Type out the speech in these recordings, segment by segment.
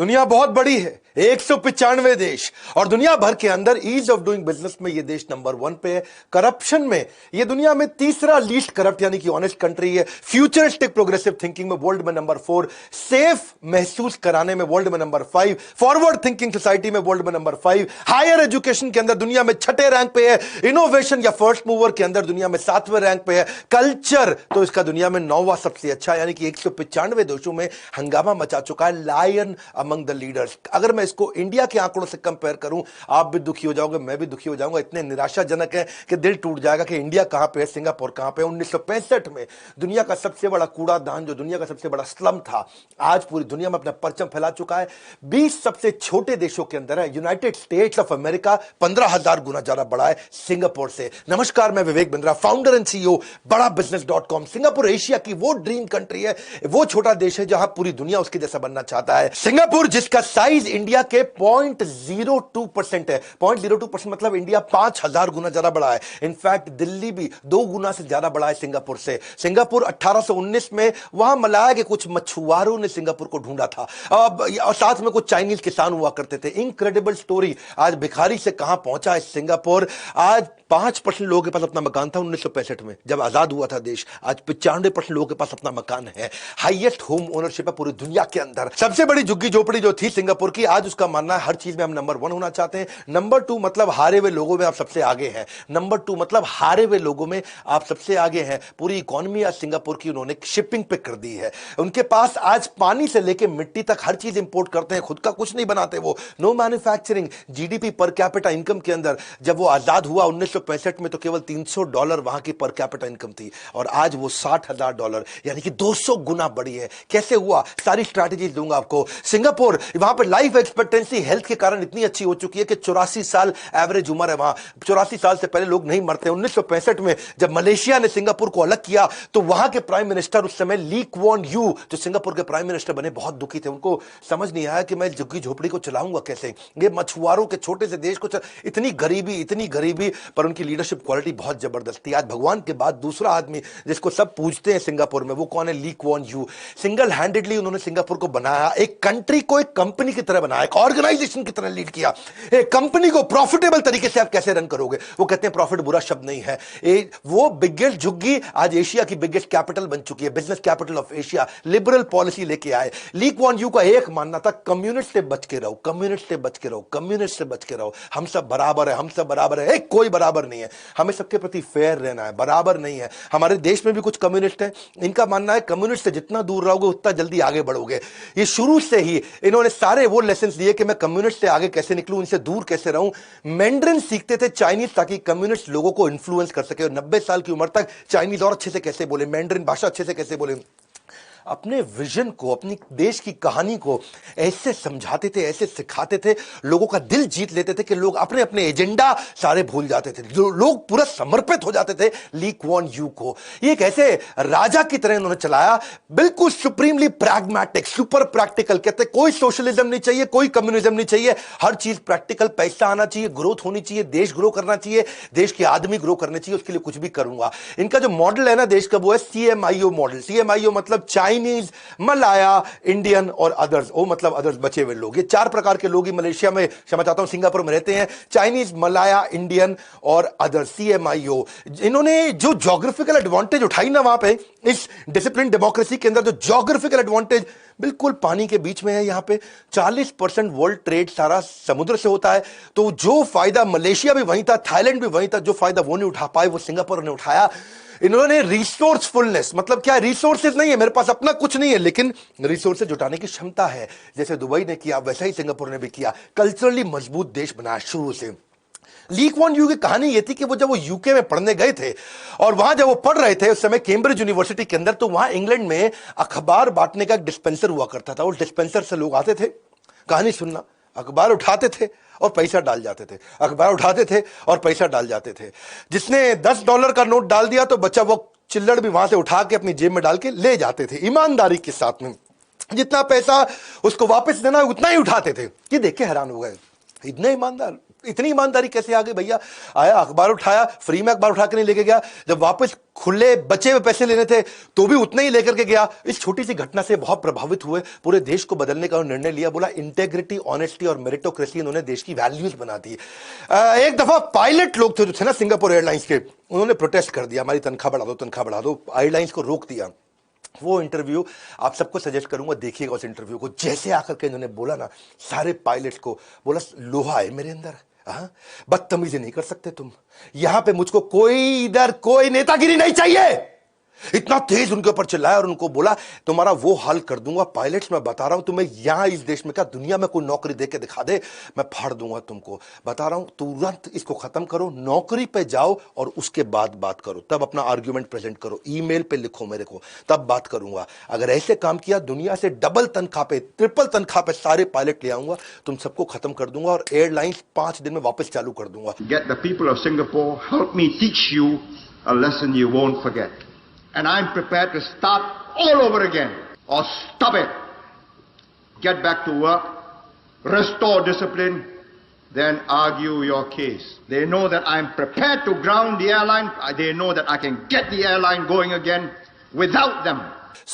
दुनिया बहुत बड़ी है, 195 देश, और दुनिया भर के अंदर ईज ऑफ डूइंग बिजनेस में ये देश नंबर 1 पे है। करप्शन में ये दुनिया में तीसरा लीस्ट करप्ट यानी कि ऑनेस्ट कंट्री है। फ्यूचरिस्टिक प्रोग्रेसिव थिंकिंग में वर्ल्ड में नंबर 4, सेफ महसूस कराने में वर्ल्ड में नंबर 5, फॉरवर्ड थिंकिंग सोसाइटी में वर्ल्ड में नंबर 5, हायर एजुकेशन के अंदर दुनिया में 6ठे रैंक पे है, इनोवेशन या फर्स्ट मूवर के अंदर दुनिया में 7वें रैंक पे है, कल्चर तो इसका दुनिया में 9वां सबसे अच्छा यानी कि 195 देशों में हंगामा मचा चुका है, लायन अमंग द लीडर्स। अगर मैं इसको इंडिया के आंकड़ों से कंपेयर करूं, आप भी दुखी हो जाओगे, मैं भी दुखी हो जाऊंगा। इतने निराशाजनक है कि दिल टूट जाएगा कि इंडिया कहां पे है, सिंगापुर कहां पे है। 1965 में दुनिया का सबसे बड़ा कूड़ादान, जो दुनिया का सबसे बड़ा स्लम था, आज पूरी दुनिया में अपना परचम फैला चुका है। 20 सबसे छोटे देशों के अंदर है यूनाइटेड स्टेट्स ऑफ अमेरिका 15,000 गुना ज्यादा बड़ा है सिंगापुर से। नमस्कार, मैं Vivek Bindra, founder and CEO बड़ा बिजनेस.com। सिंगापुर एशिया की वो ड्रीम कंट्री है, वो छोटा देश है जहां पूरी दुनिया उसके जैसा बनना चाहता है। सिंगापुर जिसका साइज इंडिया के 0.02% है। 0.02% मतलब इंडिया 5,000 गुना ज्यादा बड़ा है। इनफैक्ट दिल्ली भी 2 गुना से ज्यादा बड़ा है सिंगापुर से। सिंगापुर 1819 में वहां मलाया के कुछ मछुआरों ने सिंगापुर को ढूंढा था, और साथ में कुछ चाइनीज किसान हुआ करते थे। इनक्रेडिबल स्टोरी, आज भिखारी से कहां पहुंचा है सिंगापुर। आज 5% लोगों के पास अपना मकान था 1965 में जब आजाद हुआ था देश। आज 95% लोगों के पास अपना मकान है। हाईएस्ट होम ओनरशिप है पूरी दुनिया के अंदर। सबसे बड़ी झुग्गी झोपड़ी जो थी सिंगापुर की, आज उसका मानना है हर चीज में हम नंबर 1 होना चाहते हैं। नंबर 2 मतलब हारे हुए लोगों में आप सबसे आगे हैं। नंबर 2 मतलब हारे हुए लोगों में आप सबसे आगे हैं। पूरी इकोनॉमी आज सिंगापुर की उन्होंने शिपिंग पे कर दी है। उनके पास आज पानी से लेकर मिट्टी तक हर चीज इंपोर्ट करते हैं, खुद का कुछ नहीं बनाते वो। No manufacturing. GDP per capita income के अंदर जब वो आजाद हुआ 1965 में तो केवल $300 वहां की पर कैपिटा इनकम थी, और आज वो $60,000 यानी कि 200 गुना बढ़ी है। कैसे हुआ, सारी स्ट्रैटेजी दूंगा आपको। सिंगापुर, वहां पर लाइफ एक्सपेक्टेंसी हेल्थ के कारण इतनी अच्छी हो चुकी है कि 84 साल एवरेज उम्र है वहां। 84 साल से पहले लोग नहीं मरते। 1965 में जब मलेशिया ने सिंगापुर को अलग किया तो वहां के प्राइम मिनिस्टर उस समय ली क्वान यू, जो सिंगापुर के प्राइम मिनिस्टर बने, बहुत दुखी थे। उनको समझ नहीं आया कि मैं झुग्गी झोपड़ी को चलाऊंगा कैसे। ये मछुआरों के छोटे से देश को इतनी गरीबी, पर उनकी लीडरशिप क्वालिटी बहुत जबरदस्त थी। आज भगवान के बाद दूसरा आदमी जिसको सब पूछते हैं सिंगापुर में, वो कौन है? Lee Kuan Yew. Single handedly उन्होंने सिंगापुर को बनाया, एक कंट्री को एक कंपनी की तरह बनाया, एक ऑर्गेनाइजेशन की तरह लीड किया। एक कंपनी को प्रॉफिटेबल तरीके से आप कैसे रन करोगे? वो कहते हैं प्रॉफिट बुरा शब्द नहीं है। वो बिगेस्ट झुग्गी आज एशिया की बिगेस्ट कैपिटल बन चुकी है, business capital of Asia. Liberal policy लेके आए। ली क्वान यू का एक मानना था, कम्युनिस्ट से बच के रहो, कम्युनिस्ट से बच के रहो, कम्युनिस्ट से बच के रहो। हम सब बराबर है, हम सब बराबर है। कोई बराबर नहीं है। हमें सबके प्रति फेयर रहना है, बराबर नहीं है। हमारे देश में भी कुछ कम्युनिस्ट हैं, इनका मानना है कम्युनिस्ट से जितना दूर रहोगे उतना जल्दी आगे बढ़ोगे। ये शुरू से ही इन्होंने सारे वो लेसन दिए कि मैं कम्युनिस्ट से आगे कैसे निकलूं, इनसे दूर कैसे रहूं। मैंड्रिन सीखते थे चाइनीज ताकि कम्युनिस्ट लोगों को इन्फ्लुएंस कर सके, और 90 साल की उम्र तक चाइनीज और अच्छे से कैसे बोले, मैंड्रिन भाषा अच्छे से कैसे बोले। अपने विजन को, अपनी देश की कहानी को ऐसे समझाते थे, ऐसे सिखाते थे, लोगों का दिल जीत लेते थे कि लोग अपने अपने एजेंडा सारे भूल जाते थे, लोग पूरा समर्पित हो जाते थे ली क्वान यू को। ये एक ऐसे राजा की तरह उन्होंने चलाया, बिल्कुल सुप्रीमली प्रैग्मेटिक, सुपर प्रैक्टिकल। कहते कोई सोशलिज्म नहीं चाहिए, कोई कम्युनिज्म नहीं चाहिए, हर चीज प्रैक्टिकल। पैसा आना चाहिए, ग्रोथ होनी चाहिए, देश ग्रो करना चाहिए, देश के आदमी ग्रो करने चाहिए, उसके लिए कुछ भी करूंगा। इनका जो मॉडल है ना देश का, वो है CMIO मॉडल। CMIO मतलब चाइनीज, मलाया, इंडियन और अदर्स। ओ मतलब अदर्स, बचे हुए लोग। ये 4 प्रकार के लोग ही मलेशिया में, क्षमा चाहता हूं, सिंगापुर में रहते हैं। चाइनीज, मलाया, इंडियन और अदर्स, CMIO। इन्होंने जो ज्योग्राफिकल एडवांटेज उठाई ना वहां पे, इस डिसिप्लिन डेमोक्रेसी के अंदर जो ज्योग्राफिकल एडवांटेज बिल्कुल पानी के बीच में है। यहां पे 40% वर्ल्ड ट्रेड सारा समुद्र से होता है, तो जो फायदा मलेशिया भी वहीं था, थाईलैंड भी वहीं था, जो फायदा वो नहीं उठा पाए वो सिंगापुर ने उठाया। इन्होंने रिसोर्सफुलनेस, मतलब क्या, रिसोर्सेज नहीं है, मेरे पास अपना कुछ नहीं है, लेकिन रिसोर्सेज जुटाने की क्षमता है। जैसे दुबई ने किया वैसा ही सिंगापुर ने भी किया। कल्चरली मजबूत देश बनाया शुरू से। ली क्वान यू की कहानी यह थी कि वो जब वो यूके में पढ़ने गए थे, और वहां जब वो पढ़ रहे थे उस समय कैम्ब्रिज यूनिवर्सिटी के अंदर, तो वहां इंग्लैंड में अखबार बांटने का एक डिस्पेंसर हुआ करता था। उस डिस्पेंसर से लोग आते थे कहानी सुनना, अखबार उठाते थे और पैसा डाल जाते थे, अखबार उठाते थे और पैसा डाल जाते थे। जिसने $10 का नोट डाल दिया तो बच्चा वो चिल्लड़ भी वहां से उठा के अपनी जेब में डाल के ले जाते थे, ईमानदारी के साथ में। जितना पैसा उसको वापस देना उतना ही उठाते थे। ये देख के हैरान हो गए, इतने ईमानदार। इतनी ईमानदारी कैसे आ गई भैया? आया, अखबार उठाया, फ्री में अखबार उठा के नहीं लेके गया, जब वापस खुले बचे हुए पैसे लेने थे तो भी उतने ही लेकर के गया। इस छोटी सी घटना से बहुत प्रभावित हुए, पूरे देश को बदलने का निर्णय लिया। बोला इंटेग्रिटी, ऑनेस्टी और मेरिटोक्रेसी इन्होंने देश की वैल्यूज बना दी। एक दफा पायलट लोग थे जो थे ना सिंगापुर एयरलाइंस के, उन्होंने प्रोटेस्ट कर दिया, हमारी तनख्वाह बढ़ा दो, तनख्वाह बढ़ा दो, एयरलाइंस को रोक दिया। वो इंटरव्यू आप सबको सजेस्ट करूंगा, देखिएगा उस इंटरव्यू को। जैसे आकर के इन्होंने बोला ना सारे पायलट्स को, बोला लोहा है मेरे अंदर, हाँ, बदतमीजी नहीं कर सकते तुम, यहां पे मुझको कोई इधर कोई नेतागिरी नहीं चाहिए। इतना तेज उनके ऊपर चिल्लाया और उनको बोला तुम्हारा वो हाल कर दूंगा पायलट्स, मैं बता रहा हूं तुम्हें, यहां इस देश में क्या दुनिया में कोई नौकरी दे के दिखा दे, मैं फाड़ दूंगा तुमको, बता रहा हूं तुरंत इसको खत्म करो, नौकरी पे जाओ और उसके बाद बात करो, तब अपना आर्ग्यूमेंट प्रेजेंट करो, ईमेल पे लिखो मेरे को, तब बात करूंगा। अगर ऐसे काम किया दुनिया से डबल तनख्वाह पे, ट्रिपल तनख्वाह पे सारे पायलट ले आऊंगा, तुम सबको खत्म कर दूंगा और एयरलाइंस 5 दिन में वापस चालू कर दूंगा। Get the people of Singapore, help me teach you a lesson you won't forget. And I'm prepared to start all over again or stop it. Get back to work, restore discipline, then argue your case. They know that I'm prepared to ground the airline. They know that I can get the airline going again without them.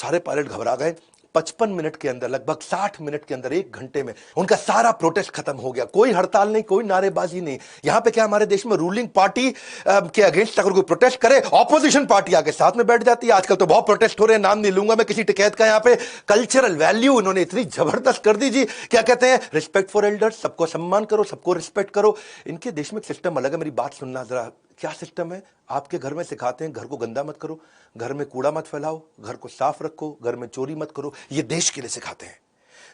सारे pilot घबरा गए। 55 minute के अंदर, लगभग 60 minute के अंदर, 1 घंटे में उनका सारा प्रोटेस्ट खत्म हो गया। कोई हड़ताल नहीं, कोई नारेबाजी नहीं। यहां पे क्या हमारे देश में रूलिंग पार्टी के अगेंस्ट अगर कोई प्रोटेस्ट करे, ऑपोजिशन पार्टी आके साथ में बैठ जाती है। आजकल तो बहुत प्रोटेस्ट हो रहे हैं, नाम नहीं लूंगा मैं किसी टिकैत का। यहां पे कल्चरल वैल्यू इन्होंने इतनी जबरदस्त कर दी जी, क्या कहते हैं, रिस्पेक्ट फॉर एल्डर्स, सबको सम्मान करो, सबको रिस्पेक्ट करो। इनके देश में सिस्टम अलग है, मेरी बात सुनना जरा। क्या सिस्टम है? आपके घर में सिखाते हैं घर को गंदा मत करो, घर में कूड़ा मत फैलाओ, घर को साफ रखो, घर में चोरी मत करो। ये देश के लिए सिखाते हैं।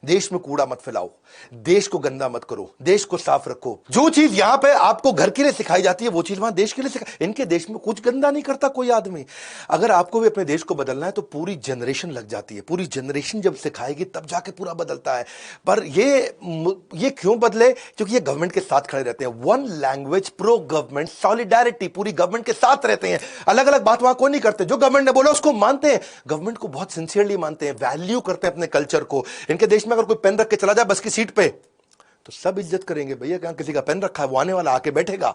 देश में कूड़ा मत फैलाओ, देश को गंदा मत करो, देश को साफ रखो। जो चीज यहां पे आपको घर के लिए सिखाई जाती है वो चीज वहां देश के लिए सिखाई। इनके देश में कुछ गंदा नहीं करता कोई आदमी। अगर आपको भी अपने देश को बदलना है तो पूरी जनरेशन लग जाती है, पूरी जनरेशन जब सिखाएगी तब जाके पूरा बदलता है। पर ये क्यों बदले? क्योंकि ये गवर्नमेंट के साथ खड़े रहते हैं। One language, pro government, solidarity, पूरी गवर्नमेंट के साथ रहते हैं। अलग अलग बात वहां कोई नहीं करते, जो गवर्नमेंट ने बोला उसको मानते हैं, गवर्नमेंट को बहुत सिंसियरली मानते हैं, वैल्यू करते हैं अपने कल्चर को। इनके देश में अगर कोई पेन रख के चला जाए बस की सीट पे तो सब इज्जत करेंगे। भैया कहां किसी का पेन रखा है, वो आने वाला आके बैठेगा।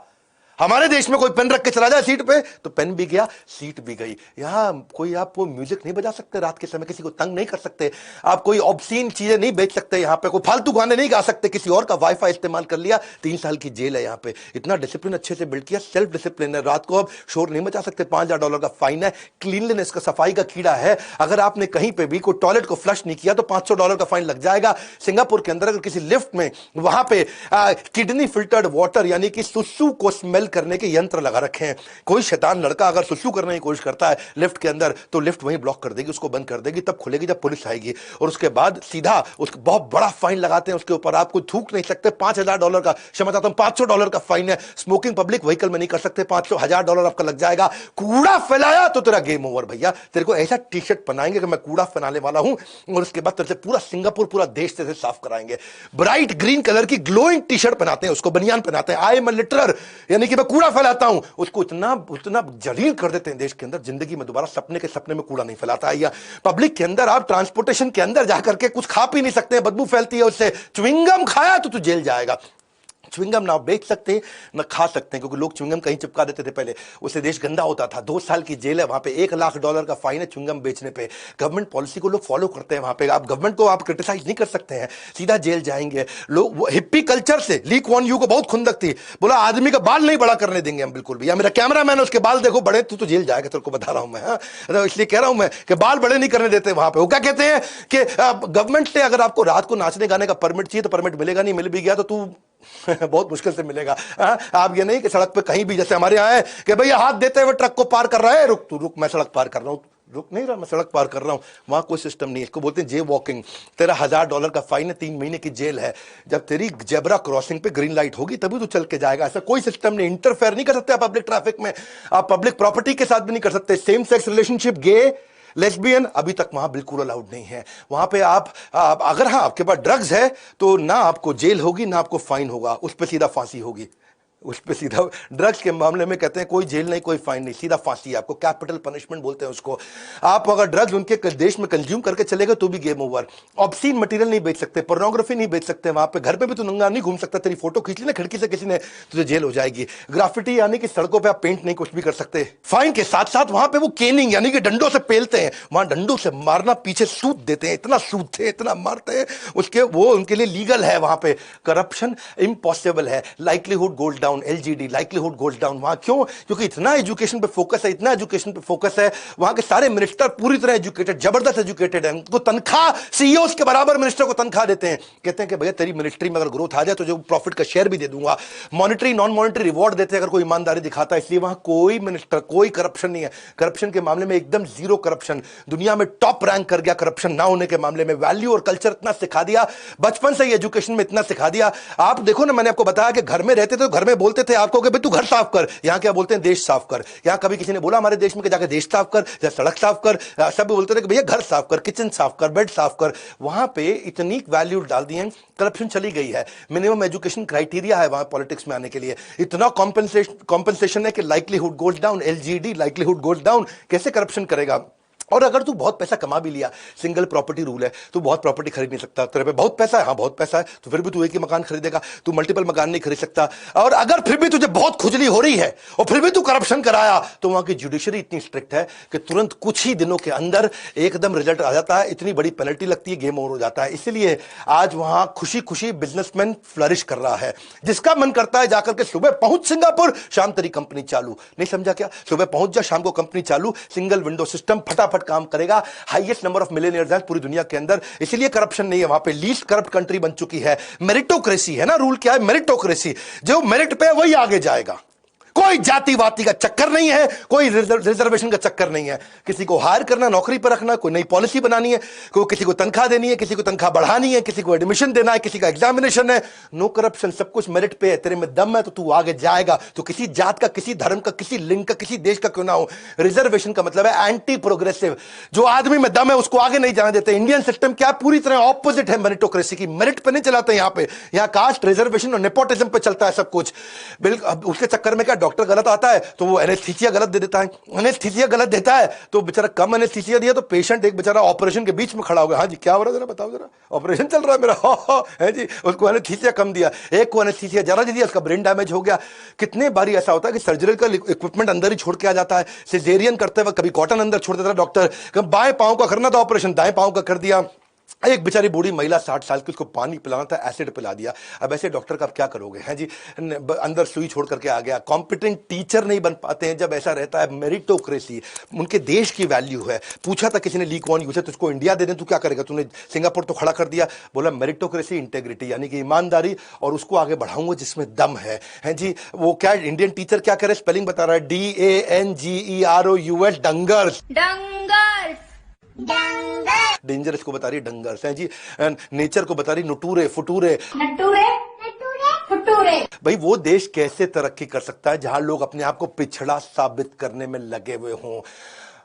हमारे देश में कोई पेन रख के चला जाए सीट पे तो पेन भी गया, सीट भी गई। यहां कोई आप वो म्यूजिक नहीं बजा सकते रात के समय, किसी को तंग नहीं कर सकते, आप कोई ऑब्सीन चीजें नहीं बेच सकते, यहां पे कोई फालतू गाने नहीं गा सकते, किसी और का वाईफाई इस्तेमाल कर लिया 3 साल की जेल है। यहां पे इतना डिसिप्लिन अच्छे से बिल्ड किया, सेल्फ डिसिप्लिन है। रात को अब शोर नहीं मचा सकते, $5000 का फाइन है। क्लीनलीनेस का, सफाई का कीड़ा है। अगर आपने कहीं पे भी कोई टॉयलेट को फ्लश नहीं किया तो $500 का फाइन लग जाएगा। सिंगापुर के अंदर अगर किसी लिफ्ट में वहां पे किडनी फिल्टर्ड वाटर यानी कि सुसु को स्मेल करने के यंत्र लगा रखे हैं। कोई शैतान लड़का अगर सुसु करने की कोशिश करता है लिफ्ट के अंदर तो लिफ्ट वहीं ब्लॉक कर देगी, उसको बंद कर देगी, तब खुलेगी जब पुलिस आएगी। और उसके बाद सीधा उसको बहुत बड़ा फाइन लगाते हैं उसके ऊपर। आप कोई थूक नहीं सकते, $5000 का, क्षमा चाहता हूं, $500 का फाइन है। स्मोकिंग पब्लिक व्हीकल में नहीं कर सकते, $500,000 आपका लग जाएगा। कूड़ा फैलाया तो तेरा गेम ओवर भैया। तेरे को ऐसा टी शर्ट पहनाएंगे कि मैं कूड़ा फैलाने वाला हूं और उसके बाद तेरे से पूरा सिंगापुर, पूरा देश तेरे से साफ कराएंगे। ब्राइट ग्रीन कलर की ग्लोइंग टी शर्ट पहनाते हैं, उसको बनियान पहनाते हैं। आई एम अ लिटरर, यानी कि मैं कूड़ा फैलाता हूं, उसको उतना जलील कर देते हैं देश के अंदर, जिंदगी में दोबारा सपने में कूड़ा नहीं फैलाता है। या पब्लिक के अंदर आप ट्रांसपोर्टेशन के अंदर जाकर के कुछ खा पी नहीं सकते, बदबू फैलती है उससे। च्युइंगम खाया तो तू जेल जाएगा। च्युइंगम ना बेच सकते हैं ना खा सकते हैं, क्योंकि लोग च्युइंगम कहीं चिपका देते थे पहले, उससे देश गंदा होता था। 2 साल की जेल है वहां पे, $1,00,000 का फाइन है च्युइंगम बेचने पे। गवर्नमेंट पॉलिसी को लोग फॉलो करते हैं वहां पे। आप गवर्नमेंट को आप क्रिटिसाइज नहीं कर सकते हैं, सीधा जेल जाएंगे लोग। हिप्पी कल्चर से ली कुआन यू को बहुत खुंदक थी, बोला आदमी का बाल नहीं बड़ा करने देंगे हम बिल्कुल भी। या मेरा कैमरा मैन, उसके बाल देखो बड़े, तू तो जेल जाएगा, तेरे को बता रहा हूं मैं। तो इसलिए कह रहा हूं मैं कि बाल बड़े नहीं करने देते वहां पे। वो क्या कहते हैं कि गवर्नमेंट से अगर आपको रात को नाचने गाने का परमिट चाहिए तो परमिट मिलेगा नहीं, मिल भी गया तो तू बहुत मुश्किल से मिलेगा। आप ये नहीं कि सड़क पे कहीं भी, जैसे हमारे यहाँ है कि भैया हाथ देते हुए ट्रक को पार कर रहा है, रुक तू रुक, मैं सड़क पार कर रहा हूँ, रुक नहीं रहा, मैं सड़क पार कर रहा हूं। वहां कोई सिस्टम नहीं है, इसको बोलते हैं जे वॉकिंग। तेरा $1000 का फाइन है, 3 महीने की जेल है। जब तेरी जेब्रा क्रॉसिंग पे ग्रीन लाइट होगी तभी तू चल के जाएगा। ऐसा कोई सिस्टम नहीं, इंटरफेयर नहीं कर सकते आप पब्लिक ट्रैफिक में, आप पब्लिक प्रॉपर्टी के साथ भी नहीं कर सकते। सेम सेक्स रिलेशनशिप, गे, लेस्बियन अभी तक वहां बिल्कुल अलाउड नहीं है। वहां पे आप अगर हाँ आपके पास ड्रग्स है तो ना आपको जेल होगी ना आपको फाइन होगा, उस पर सीधा फांसी होगी। उस पे सीधा ड्रग्स के मामले में कहते हैं कोई जेल नहीं, कोई फाइन नहीं, सीधा फांसी है, आपको कैपिटल पनिशमेंट बोलते हैं उसको। आप अगर ड्रग्स उनके देश में कंज्यूम करके चले गए तो भी गेम ओवर। ऑब्सीन मटेरियल नहीं बेच सकते, पोर्नोग्राफी नहीं बेच सकते, वहां पे घर पे भी तू नंगा नहीं घूम सकता, तेरी फोटो खींच ली ना खिड़की से किसी ने, तुझे जेल हो जाएगी। ग्राफिटी यानी कि सड़कों पे आप पेंट नहीं कुछ भी कर सकते। फाइन के साथ साथ वहां पे वो केनिंग यानी कि डंडों से पेलते हैं, वहां डंडों से मारना, पीछे सूद देते हैं, इतना सूदते हैं, इतना मारते हैं, उसके वो उनके लिए लीगल है वहां पे। करप्शन इम्पॉसिबल है, likelihood gold down, LGD likelihood gold down. वहां क्यों? क्योंकि इतना एजुकेशन पे फोकस है, इतना एजुकेशन पे फोकस है, वहां के सारे मिनिस्टर पूरी तरह एजुकेटेड, जबरदस्त एजुकेटेड है, उनको तनख्वाह सीईओ के बराबर मिनिस्टर को तनख्वाह देते हैं। कहते हैं कि भैया तेरी मिनिस्ट्री में अगर ग्रोथ आ जाए तो जो प्रॉफिट का शेयर भी दे दूंगा। मॉनिटरी नॉन मॉनिटरी रिवॉर्ड देते हैं अगर कोई ईमानदारी दिखाता है, इसलिए वहां कोई मिनिस्टर, कोई करप्शन नहीं है। करप्शन के मामले में एकदम जीरो करप्शन, दुनिया में टॉप रैंक कर गया करप्शन ना होने के मामले में। वैल्यू और कल्चर इतना सिखा दिया, बचपन से ही एजुकेशन में इतना सिखा दिया। आप देखो ना, मैंने आपको बताया कि घर में रहते थे तो घर में बोलते थे आपको कि भाई तू घर साफ कर, यहां क्या बोलते हैं देश साफ कर। यहां कभी किसी ने बोला हमारे देश में कि जाके देश साफ कर या सड़क साफ कर, सब बोलते थे कि भैया घर साफ कर, किचन साफ कर, बेड साफ कर। वहां पे इतनी वैल्यू डाल दी है, करप्शन चली गई है। मिनिमम एजुकेशन क्राइटेरिया है वहां पॉलिटिक्स में आने के लिए, इतना कॉम्पेंसेशन है कि likelihood goes down, LGD likelihood goes down. कैसे करप्शन करेगा? और अगर तू बहुत पैसा कमा भी लिया, सिंगल प्रॉपर्टी रूल है, तू बहुत प्रॉपर्टी खरीद नहीं सकता, तेरे पे बहुत पैसा है, हाँ बहुत पैसा है, तो फिर भी तू एक ही मकान खरीदेगा, तू मल्टीपल मकान नहीं खरीद सकता। और अगर फिर भी तुझे बहुत खुजली हो रही है और फिर भी तू करप्शन कराया, तो वहां की जुडिशरी इतनी स्ट्रिक्ट है कि तुरंत कुछ ही दिनों के अंदर एकदम रिजल्ट आ जाता है, इतनी बड़ी पेनल्टी लगती है, गेम ओवर हो जाता है। इसलिए आज वहां खुशी खुशी बिजनेसमैन फ्लरिश कर रहा है। जिसका मन करता है जाकर के सुबह पहुंच सिंगापुर, शाम तेरी कंपनी चालू। नहीं समझा क्या? सुबह पहुंच जा, शाम को कंपनी चालू, सिंगल विंडो सिस्टम, फटाफट काम करेगा। हाईएस्ट नंबर ऑफ मिलियनियर्स हैं पूरी दुनिया के अंदर, इसलिए करप्शन नहीं है वहां पे। लीस्ट करप्ट कंट्री बन चुकी है। मेरिटोक्रेसी है ना, रूल क्या है? मेरिटोक्रेसी। जो मेरिट पे है वही आगे जाएगा। कोई जाति वाति का चक्कर नहीं है, कोई रिजर्वेशन का चक्कर नहीं है। किसी को हायर करना, नौकरी पर रखना, कोई नई पॉलिसी बनानी है, कोई किसी को तनख्वाह देनी है, किसी को तनख्वाह बढ़ानी है, किसी को एडमिशन देना है, किसी का एग्जामिनेशन है। नो करप्शन, सब कुछ मेरिट पे है। तेरे में दम है तो तू आगे जाएगा। तो किसी जात का, किसी धर्म का, किसी लिंग का, किसी देश का क्यों ना हो। रिजर्वेशन का मतलब है एंटी प्रोग्रेसिव, जो आदमी में दम है उसको आगे नहीं जाने देते। इंडियन सिस्टम क्या पूरी तरह ऑपोजिट है मेरिटोक्रेसी की। मेरिट पे नहीं चलाते यहां पे, यहां कास्ट, रिजर्वेशन और नेपोटिज्म पे चलता है सब कुछ। बिल्कुल उसके चक्कर में क्या, डॉक्टर गलत आता है तो वो एनेस्थीसिया गलत दे देता है, एनेस्थीसिया गलत देता है तो बेचारा कम एनेस्थीसिया दिया तो पेशेंट एक बेचारा ऑपरेशन के बीच में खड़ा हो गया। हाँ जी क्या हो रहा है जरा बताओ, जरा ऑपरेशन चल रहा है मेरा, है जी, उसको एनेस्थीसिया कम दिया, एक को एनेस्थीसिया ज्यादा दे दिया, उसका ब्रेन डैमेज हो गया। कितने बारी ऐसा होता है कि सर्जिकल इक्विपमेंट अंदर ही छोड़ के आ जाता है। सिजेरियन करते वक्त कभी कॉटन अंदर छोड़ देता है डॉक्टर, कभी बाएं पांव का करना था ऑपरेशन, दाएं पांव का कर दिया। एक बेचारी बूढ़ी महिला 60 साल की, उसको पानी पिलाना था, एसिड पिला दिया। अब ऐसे डॉक्टर का आप क्या करोगे, हैं जी? अंदर सुई छोड़ करके आ गया। कॉम्पिटेंट टीचर नहीं बन पाते हैं जब ऐसा रहता है। मेरिटोक्रेसी उनके देश की वैल्यू है। पूछा था किसी ने, ली कौन यूज है, तुझको इंडिया दे दें तू क्या करेगा? तूने सिंगापुर तो खड़ा कर दिया। बोला मेरिटोक्रेसी, इंटेग्रिटी यानी कि ईमानदारी, और उसको आगे बढ़ाऊंगा जिसमें दम है, हैं जी? वो क्या इंडियन टीचर क्या करे, स्पेलिंग बता रहा है, DANGEROUS, डंगर्स। डेंजरस को बता रही डंगर्स, हैं जी। नेचर को बता रही नुटूरे फुटूरे। भाई वो देश कैसे तरक्की कर सकता है जहां लोग अपने आप को पिछड़ा साबित करने में लगे हुए हों?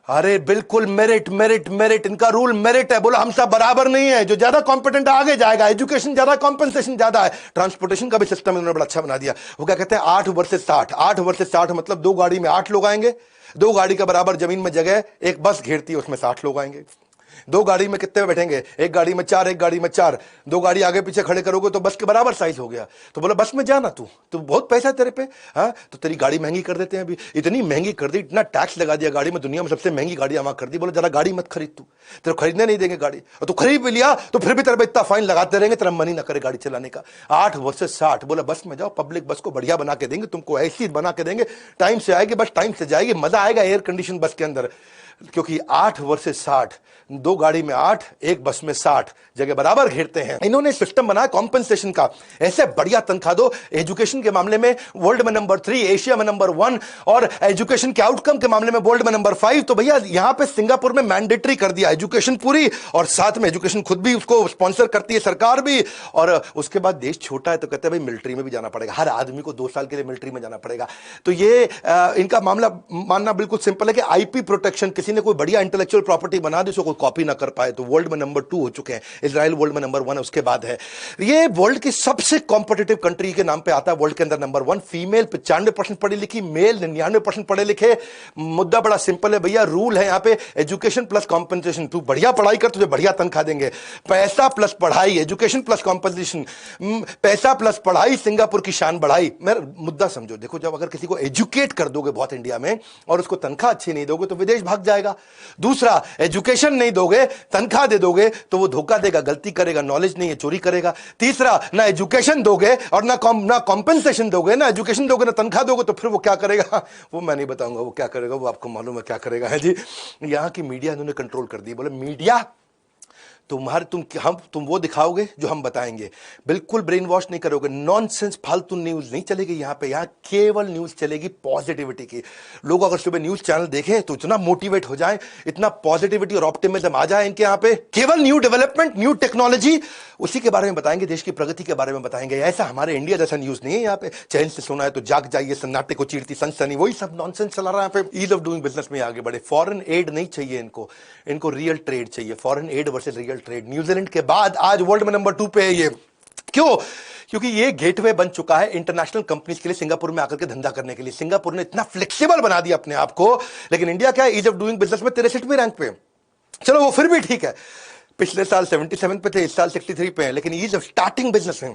अरे बिल्कुल मेरिट मेरिट मेरिट, इनका रूल मेरिट है। बोला हम सब बराबर नहीं है, जो ज्यादा कॉम्पिटेंट आगे जाएगा, एजुकेशन ज्यादा, कॉम्पेंसेशन ज्यादा है। ट्रांसपोर्टेशन का भी सिस्टम इन्होंने बड़ा अच्छा बना दिया। वो क्या कहते हैं, 8 वर्सेस 60। 8 वर्सेस 60 मतलब 2 गाड़ी में 8 लोग आएंगे, 2 गाड़ी का बराबर जमीन में जगह एक बस घेरती है, उसमें 60 लोग आएंगे। 2 गाड़ी में कितने बैठेंगे, एक गाड़ी में 4, एक गाड़ी में 4, 2 गाड़ी आगे पीछे खड़े करोगे तो बस के बराबर साइज हो गया। तो बोला बस में जाना, तू बहुत पैसा है तेरे पे, हाँ तो तेरी गाड़ी महंगी कर देते हैं। अभी इतनी महंगी कर दी, इतना टैक्स लगा दिया गाड़ी में, दुनिया में सबसे महंगी गाड़ी वहां कर दी। बोला जरा गाड़ी मत खरीद, तू तेरे खरीदने नहीं देंगे गाड़ी, और तू खरीद भी लिया तो फिर भी तेरे पे इतना फाइन लगाते रहेंगे, तेरा मन ही ना करे गाड़ी चलाने का। 8 वर्सेस 60। बोला बस में जाओ, पब्लिक बस को बढ़िया बना के देंगे, तुमको ऐसी बना के देंगे, टाइम से आएगी बस, टाइम से जाएगी, मजा आएगा एयर कंडीशन बस के अंदर। क्योंकि 8 वर्सेस 60, 2 गाड़ी में 8, एक बस में 60, जगह बराबर घेरते हैं। इन्होंने सिस्टम बनाया कॉम्पेंसेशन का, ऐसे बढ़िया तनख्वाह दो। एजुकेशन के मामले में वर्ल्ड में नंबर 3, एशिया में नंबर 1, और एजुकेशन के आउटकम के मामले में वर्ल्ड में नंबर 5। तो भैया यहां पे सिंगापुर में मैंडेटरी कर दिया एजुकेशन पूरी, और साथ में एजुकेशन खुद भी उसको स्पॉन्सर करती है सरकार भी। और उसके बाद देश छोटा है तो कहते हैं भाई मिलिट्री में भी जाना पड़ेगा, हर आदमी को 2 साल के लिए मिलिट्री में जाना पड़ेगा। तो ये इनका मामला मानना बिल्कुल सिंपल है कि आईपी प्रोटेक्शन, किसी ने कोई बढ़िया इंटेलेक्चुअल प्रॉपर्टी बना दी, उसको कोई कॉपी ना कर पाए, तो वर्ल्ड में नंबर 2 हो चुके हैं। इजराइल वर्ल्ड में नंबर 1 है, उसके बाद है ये वर्ल्ड की सबसे कॉम्पिटिटिव कंट्री के नाम पे आता है वर्ल्ड के अंदर नंबर 1। फीमेल 95% पढ़ी लिखी, मेल 99% पढ़े लिखे। मुद्दा बड़ा सिंपल है भैया, रूल है यहां पे एजुकेशन प्लस कॉम्पनसेशन। तू बढ़िया पढ़ाई कर, तुझे बढ़िया तनख्वाह देंगे। पैसा प्लस पढ़ाई, एजुकेशन प्लस कॉम्पनसेशन, पैसा प्लस पढ़ाई, सिंगापुर की शान बढ़ाई। मेरा मुद्दा समझो, देखो जब अगर किसी को एजुकेट कर दोगे बहुत इंडिया में और उसको तनख्वाह अच्छी नहीं दोगे तो विदेश भाग जाएगा। दूसरा, एजुकेशन नहीं दोगे, तनख्वाह दे दोगे तो वो धोखा देगा, गलती करेगा, नॉलेज नहीं है चोरी करेगा। तीसरा, ना एजुकेशन दोगे और ना कॉम्पनसेशन दोगे, ना एजुकेशन दोगे ना तनख्वाह दोगे तो फिर वो क्या करेगा वो मैं नहीं बताऊंगा वो क्या करेगा, वो आपको मालूम है क्या करेगा। है जी, यहां की मीडिया इन्होंने कंट्रोल कर दी। बोले मीडिया तुम वो दिखाओगे जो हम बताएंगे, बिल्कुल ब्रेन वॉश नहीं करोगे, नॉनसेंस फालतू न्यूज नहीं चलेगी यहां पे। यहां केवल न्यूज चलेगी पॉजिटिविटी की। लोग अगर सुबह न्यूज चैनल देखें तो इतना मोटिवेट हो जाए, इतना पॉजिटिविटी और ऑप्टिमिज्म आ जाए इनके यहां पे। केवल न्यू डेवलपमेंट, न्यू टेक्नोलॉजी, उसी के बारे में बताएंगे, देश की प्रगति के बारे में बताएंगे। ऐसा हमारे इंडिया जैसा न्यूज नहीं है यहाँ पे। चैन से सोना है तो जाग जाइए, सन्नाटे को चीरती सनसनी, वही सब नॉनसेंस चला रहा है यहाँ पे। ईज ऑफ डूइंग बिजनेस में आगे बढ़े। फॉरेन एड नहीं चाहिए इनको रियल ट्रेड चाहिए। Foreign add versus real trade. New Zealand के बाद आज वर्ल्ड में नंबर 2 पे है ये। क्यों? क्योंकि ये गेटवे बन चुका है इंटरनेशनल कंपनीज के लिए सिंगापुर में आकर के धंधा करने के लिए। सिंगापुर ने इतना फ्लेक्सिबल बना दिया अपने आप को। लेकिन इंडिया क्या है, ईज ऑफ डूइंग बिजनेस में 63वें रैंक पे। चलो वो फिर भी ठीक है, पिछले साल 77 पे थे, इस साल 63 पे है। लेकिन ईज ऑफ स्टार्टिंग बिजनेस में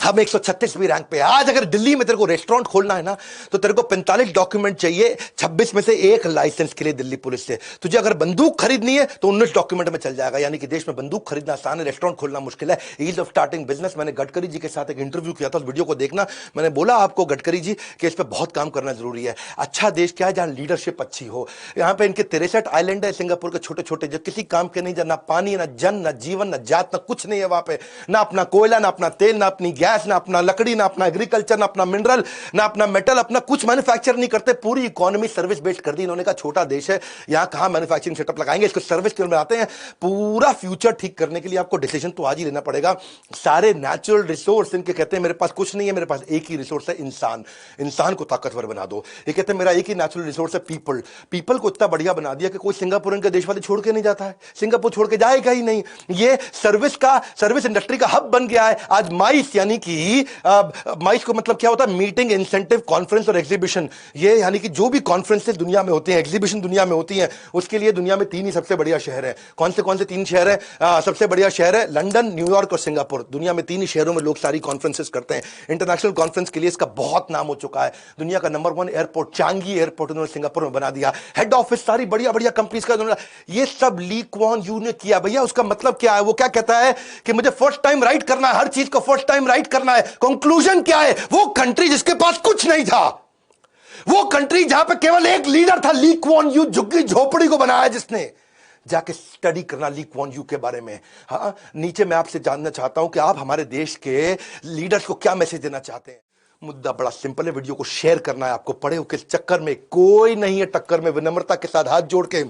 हम 136वीं रैंक पे। आज अगर दिल्ली में तेरे को रेस्टोरेंट खोलना है ना तो तेरे को 45 डॉक्यूमेंट चाहिए, 26 में से एक लाइसेंस के लिए दिल्ली पुलिस से। तुझे अगर बंदूक खरीदनी है तो 19 डॉक्यूमेंट में चल जाएगा। यानी कि देश में बंदूक खरीदना आसान है, रेस्टोरेंट खोलना मुश्किल है। Ease of starting business. मैंने गडकरी जी के साथ एक इंटरव्यू किया था, उस वीडियो को देखना। मैंने बोला आपको गडकरी जी कि इस पर बहुत काम करना जरूरी है। अच्छा देश क्या है जहां लीडरशिप अच्छी हो। यहां पे इनके 63 आइलैंड है सिंगापुर के, छोटे छोटे, जो किसी काम के नहीं, ना पानी, ना जन, ना जीवन, ना जात, ना कुछ नहीं है वहां पे। ना अपना कोयला, ना अपना तेल, ना अपनी गैस, ना अपना लकड़ी, ना अपना एग्रीकल्चर, ना अपना मिनरल, ना अपना मेटल, अपना कुछ मैन्युफैक्चर नहीं करते। पूरी इकोनॉमी सर्विस बेस्ड कर दी इन्होंने। कहा छोटा देश है, यहां कहां मैन्युफैक्चरिंग सेटअप लगाएंगे, इसको सर्विस क्यों बनाते हैं। पूरा फ्यूचर ठीक करने के लिए आपको डिसीजन तो आज ही लेना पड़ेगा। सारे नेचुरल रिसोर्स इनके कहते हैं मेरे पास कुछ नहीं है, मेरे पास एक ही रिसोर्स है, इंसान। इंसान को ताकतवर बना दो। ये कहते हैं मेरा एक ही नेचुरल रिसोर्स है, पीपल। पीपल को इतना बढ़िया बना दिया कि कोई सिंगापुर के देश वाले छोड़ के नहीं जाता है, सिंगापुर छोड़ के जाएगा ही नहीं। ये सर्विस इंडस्ट्री का हब बन गया है आज। माइस यानी कि माइस को मतलब क्या होता है, मीटिंग, इंसेंटिव, कॉन्फ्रेंस और एग्जीबिशन। ये यानी कि जो भी कॉन्फ्रेंसेस दुनिया में होती हैं, एग्जीबिशन दुनिया में होती हैं, उसके लिए दुनिया में 3 ही सबसे बढ़िया शहर है। कौन से 3 शहर है? सबसे बढ़िया शहर है लंदन, न्यूयॉर्क और सिंगापुर। दुनिया में 3 ही शहरों में लोग सारी कॉन्फ्रेंसेस करते हैं। इंटरनेशनल कॉन्फ्रेंस के लिए इसका बहुत नाम हो चुका है। दुनिया का नंबर 1 एयरपोर्ट, चांगी एयरपोर्ट उन्होंने सिंगापुर में बना दिया। हेड ऑफिस सारी बढ़िया बढ़िया कंपनीज का। ये सब ली क्वान यू ने किया। भैया उसका मतलब क्या है? वो क्या कहता है कि मुझे फर्स्ट टाइम राइट करना है, हर चीज को फर्स्ट टाइम राइट करना है। कंक्लूजन क्या है? वो कंट्री जिसके पास कुछ नहीं था, वो कंट्री जहां पे केवल एक लीडर था, ली क्वान यू, झुग्गी झोपड़ी को बनाया जिसने। जाके स्टडी करना ली क्वान यू के बारे में। हाँ, नीचे मैं आपसे जानना चाहता हूं कि आप हमारे देश के लीडर्स को क्या मैसेज देना चाहते हैं। मुद्दा बड़ा सिंपल है, वीडियो को शेयर करना है आपको। पढ़े हो किस चक्कर में, कोई नहीं है टक्कर में, विनम्रता के साथ हाथ जोड़ के।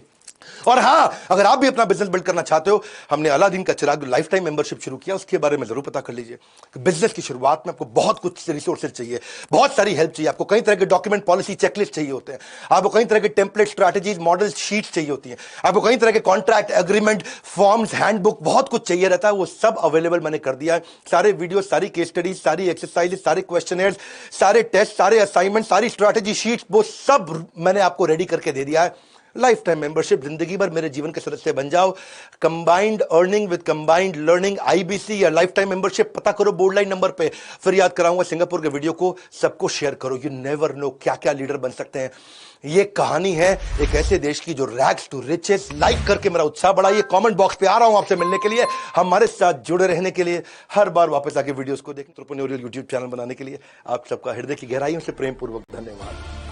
और हां, अगर आप भी अपना बिजनेस बिल्ड करना चाहते हो, हमने अलादीन का चिराग लाइफ टाइम मेंबरशिप शुरू किया, उसके बारे में जरूर पता कर लीजिए। बिजनेस की शुरुआत में आपको बहुत कुछ रिसोर्सेज चाहिए, बहुत सारी हेल्प चाहिए। आपको कई तरह के डॉक्यूमेंट, पॉलिसी, चेकलिस्ट चाहिए होते हैं। आपको कई तरह के टेम्पलेट, स्ट्रैटेजीज, मॉडल शीट्स चाहिए होती हैं। आपको कई तरह के कॉन्ट्रैक्ट, एग्रीमेंट, फॉर्म्स, हैंडबुक, बहुत कुछ चाहिए रहता है। वो सब अवेलेबल मैंने कर दिया है। सारे वीडियो, सारी केस स्टडीज, सारी एक्सरसाइज, सारे क्वेश्चनर्स, सारे टेस्ट, सारे असाइनमेंट, सारी स्ट्रैटेजी शीट्स, वो सब मैंने आपको रेडी करके दे दिया है। लाइफ टाइम मेंबरशिप, जिंदगी भर मेरे जीवन के सदस्य बन जाओ। Combined earning with combined learning, IBC या लाइफ टाइम मेंबरशिप पता करो बोर्ड लाइन नंबर पे। फिर याद कराऊंगा सिंगापुर के वीडियो को सबको शेयर करो। यू नेवर नो क्या क्या लीडर बन सकते हैं। ये कहानी है एक ऐसे देश की जो रैग्स टू रिचेस। लाइक करके मेरा उत्साह बढ़ाइए। कमेंट बॉक्स पे आ रहा हूं आपसे मिलने के लिए, हमारे साथ जुड़े रहने के लिए, हर बार वापस आके वीडियोस को देखें। एंटरप्रेन्योरियल यूट्यूब चैनल बनाने के लिए आप सबका हृदय की गहराइयों से प्रेम पूर्वक धन्यवाद।